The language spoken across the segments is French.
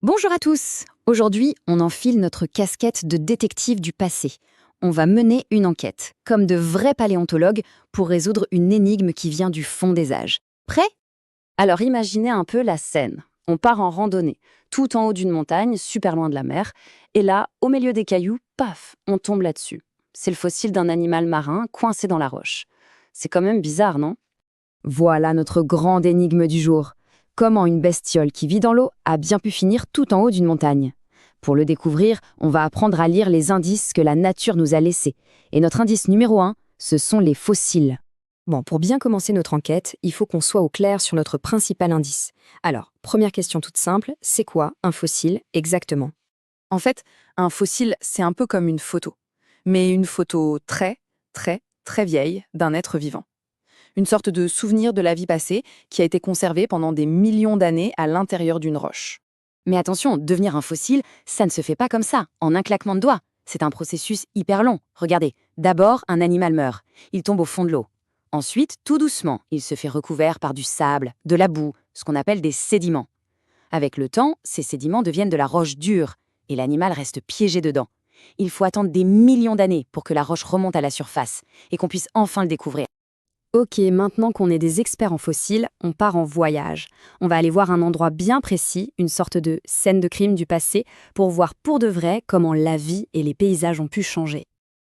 Bonjour à tous. Aujourd'hui, on enfile notre casquette de détective du passé. On va mener une enquête, comme de vrais paléontologues, pour résoudre une énigme qui vient du fond des âges. Prêt? Alors imaginez un peu la scène. On part en randonnée, tout en haut d'une montagne, super loin de la mer, et là, au milieu des cailloux, paf, on tombe là-dessus. C'est le fossile d'un animal marin coincé dans la roche. C'est quand même bizarre, non? Voilà notre grande énigme du jour. Comment une bestiole qui vit dans l'eau a bien pu finir tout en haut d'une montagne? Pour le découvrir, on va apprendre à lire les indices que la nature nous a laissés. Et notre indice numéro 1, ce sont les fossiles. Bon, pour bien commencer notre enquête, il faut qu'on soit au clair sur notre principal indice. Alors, première question toute simple, c'est quoi un fossile exactement? En fait, un fossile, c'est un peu comme une photo, mais une photo très, très, très vieille d'un être vivant. Une sorte de souvenir de la vie passée qui a été conservé pendant des millions d'années à l'intérieur d'une roche. Mais attention, devenir un fossile, ça ne se fait pas comme ça, en un claquement de doigts. C'est un processus hyper long. Regardez, d'abord, un animal meurt. Il tombe au fond de l'eau. Ensuite, tout doucement, il se fait recouvert par du sable, de la boue, ce qu'on appelle des sédiments. Avec le temps, ces sédiments deviennent de la roche dure, et l'animal reste piégé dedans. Il faut attendre des millions d'années pour que la roche remonte à la surface, et qu'on puisse enfin le découvrir. Ok, maintenant qu'on est des experts en fossiles, on part en voyage. On va aller voir un endroit bien précis, une sorte de scène de crime du passé, pour voir pour de vrai comment la vie et les paysages ont pu changer.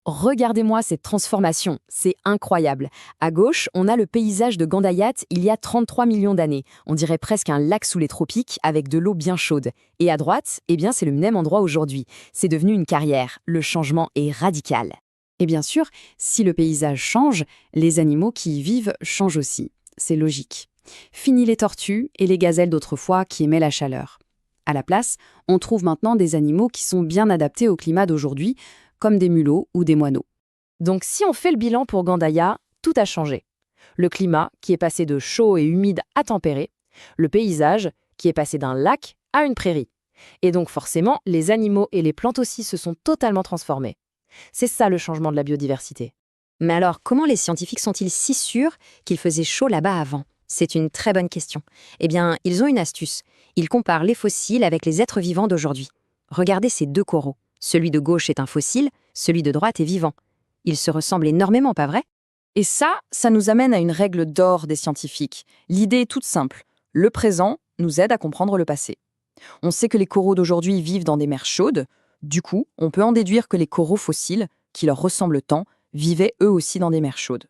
Regardez-moi cette transformation, c'est incroyable. À gauche, on a le paysage de Gandayat il y a 33 millions d'années. On dirait presque un lac sous les tropiques avec de l'eau bien chaude. Et à droite, eh bien c'est le même endroit aujourd'hui. C'est devenu une carrière. Le changement est radical. Et bien sûr, si le paysage change, les animaux qui y vivent changent aussi. C'est logique. Fini les tortues et les gazelles d'autrefois qui aimaient la chaleur. À la place, on trouve maintenant des animaux qui sont bien adaptés au climat d'aujourd'hui, comme des mulots ou des moineaux. Donc si on fait le bilan pour Gandaya, tout a changé. Le climat, qui est passé de chaud et humide à tempéré, le paysage, qui est passé d'un lac à une prairie. Et donc forcément, les animaux et les plantes aussi se sont totalement transformés. C'est ça le changement de la biodiversité. Mais alors, comment les scientifiques sont-ils si sûrs qu'il faisait chaud là-bas avant? C'est une très bonne question. Eh bien, ils ont une astuce. Ils comparent les fossiles avec les êtres vivants d'aujourd'hui. Regardez ces deux coraux. Celui de gauche est un fossile, celui de droite est vivant. Ils se ressemblent énormément, pas vrai? Et ça nous amène à une règle d'or des scientifiques. L'idée est toute simple. Le présent nous aide à comprendre le passé. On sait que les coraux d'aujourd'hui vivent dans des mers chaudes. Du coup, on peut en déduire que les coraux fossiles, qui leur ressemblent tant, vivaient eux aussi dans des mers chaudes.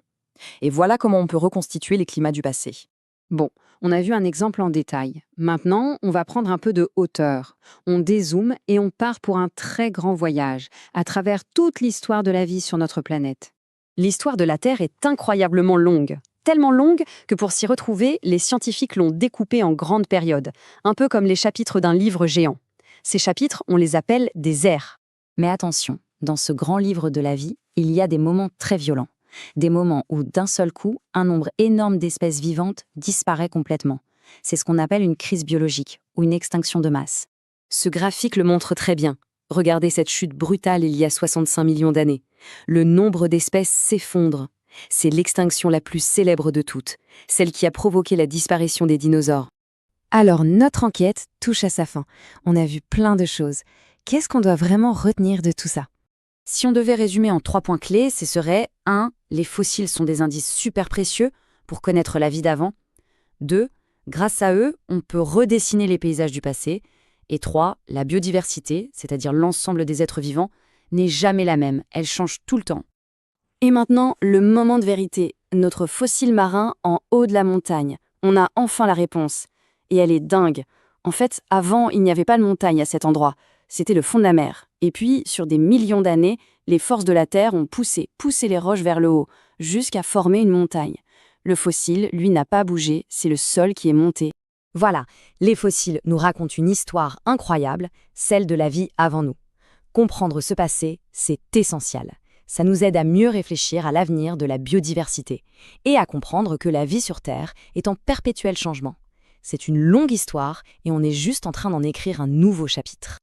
Et voilà comment on peut reconstituer les climats du passé. Bon, on a vu un exemple en détail. Maintenant, on va prendre un peu de hauteur. On dézoome et on part pour un très grand voyage, à travers toute l'histoire de la vie sur notre planète. L'histoire de la Terre est incroyablement longue. Tellement longue que pour s'y retrouver, les scientifiques l'ont découpée en grandes périodes, un peu comme les chapitres d'un livre géant. Ces chapitres, on les appelle des ères. Mais attention, dans ce grand livre de la vie, il y a des moments très violents. Des moments où, d'un seul coup, un nombre énorme d'espèces vivantes disparaît complètement. C'est ce qu'on appelle une crise biologique ou une extinction de masse. Ce graphique le montre très bien. Regardez cette chute brutale il y a 65 millions d'années. Le nombre d'espèces s'effondre. C'est l'extinction la plus célèbre de toutes, celle qui a provoqué la disparition des dinosaures. Alors, notre enquête touche à sa fin. On a vu plein de choses. Qu'est-ce qu'on doit vraiment retenir de tout ça? Si on devait résumer en 3 points clés, ce serait 1. Les fossiles sont des indices super précieux pour connaître la vie d'avant. 2. Grâce à eux, on peut redessiner les paysages du passé. Et 3. La biodiversité, c'est-à-dire l'ensemble des êtres vivants, n'est jamais la même, elle change tout le temps. Et maintenant, le moment de vérité. Notre fossile marin en haut de la montagne. On a enfin la réponse. Et elle est dingue. En fait, avant, il n'y avait pas de montagne à cet endroit. C'était le fond de la mer. Et puis, sur des millions d'années, les forces de la Terre ont poussé les roches vers le haut, jusqu'à former une montagne. Le fossile, lui, n'a pas bougé, c'est le sol qui est monté. Voilà, les fossiles nous racontent une histoire incroyable, celle de la vie avant nous. Comprendre ce passé, c'est essentiel. Ça nous aide à mieux réfléchir à l'avenir de la biodiversité et à comprendre que la vie sur Terre est en perpétuel changement. C'est une longue histoire et on est juste en train d'en écrire un nouveau chapitre.